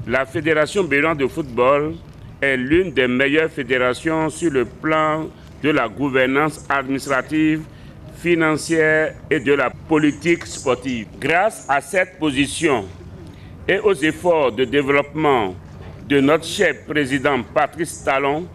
La Fédération béninoise de football est l'une des meilleures fédérations sur le plan de la gouvernance administrative, financière et de la politique sportive. Grâce à cette position et aux efforts de développement de notre cher président Patrice Talon,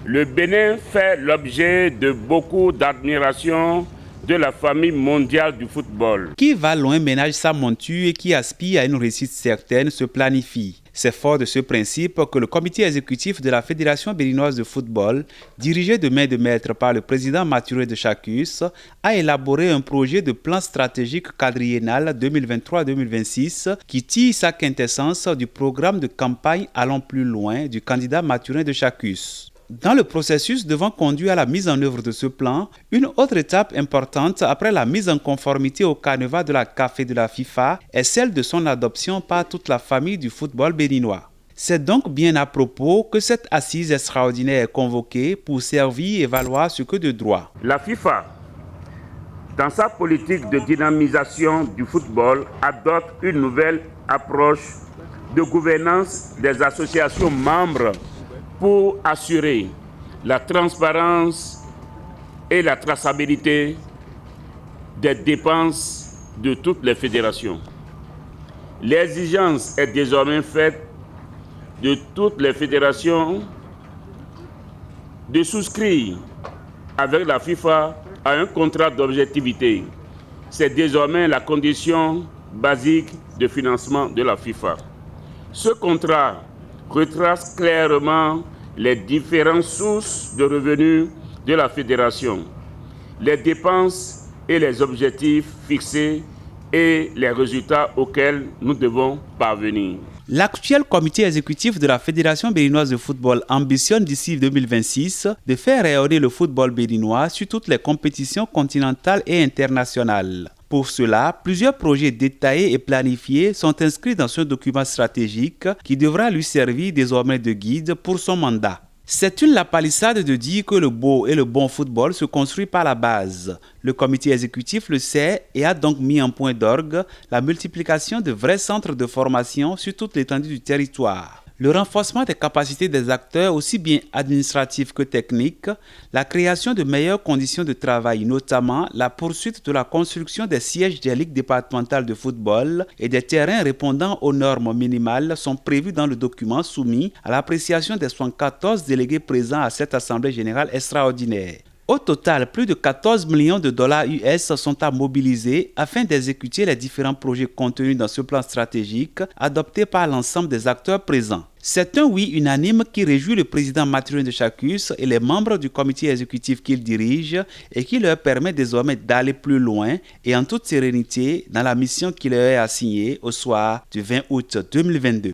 le Bénin fait l'objet de beaucoup d'admiration de la famille mondiale du football. Qui va loin ménage sa monture et qui aspire à une réussite certaine se planifie. C'est fort de ce principe que le comité exécutif de la Fédération béninoise de football, dirigé de main de maître par le président Mathurin de Chacus, a élaboré un projet de plan stratégique quadriennal 2023-2026 qui tire sa quintessence du programme de campagne Allons plus loin du candidat Mathurin de Chacus. Dans le processus devant conduire à la mise en œuvre de ce plan, une autre étape importante après la mise en conformité au canevas de la CAF et de la FIFA est celle de son adoption par toute la famille du football béninois. C'est donc bien à propos que cette assise extraordinaire est convoquée pour servir et valoir ce que de droit. La FIFA, dans sa politique de dynamisation du football, adopte une nouvelle approche de gouvernance des associations membres pour assurer la transparence et la traçabilité des dépenses de toutes les fédérations. L'exigence est désormais faite de toutes les fédérations de souscrire avec la FIFA à un contrat d'objectivité. C'est désormais la condition basique de financement de la FIFA. Ce contrat retrace clairement les différentes sources de revenus de la fédération, les dépenses et les objectifs fixés et les résultats auxquels nous devons parvenir. L'actuel comité exécutif de la Fédération béninoise de football ambitionne d'ici 2026 de faire rayonner le football béninois sur toutes les compétitions continentales et internationales. Pour cela, plusieurs projets détaillés et planifiés sont inscrits dans ce document stratégique qui devra lui servir désormais de guide pour son mandat. C'est une lapalissade de dire que le beau et le bon football se construit par la base. Le comité exécutif le sait et a donc mis en point d'orgue la multiplication de vrais centres de formation sur toute l'étendue du territoire. Le renforcement des capacités des acteurs, aussi bien administratifs que techniques, la création de meilleures conditions de travail, notamment la poursuite de la construction des sièges des ligues départementales de football et des terrains répondant aux normes minimales sont prévus dans le document soumis à l'appréciation des 74 délégués présents à cette Assemblée générale extraordinaire. Au total, plus de 14 millions de dollars US sont à mobiliser afin d'exécuter les différents projets contenus dans ce plan stratégique adopté par l'ensemble des acteurs présents. C'est un oui unanime qui réjouit le président Mathurin de Chacus et les membres du comité exécutif qu'il dirige et qui leur permet désormais d'aller plus loin et en toute sérénité dans la mission qui leur est assignée au soir du 20 août 2022.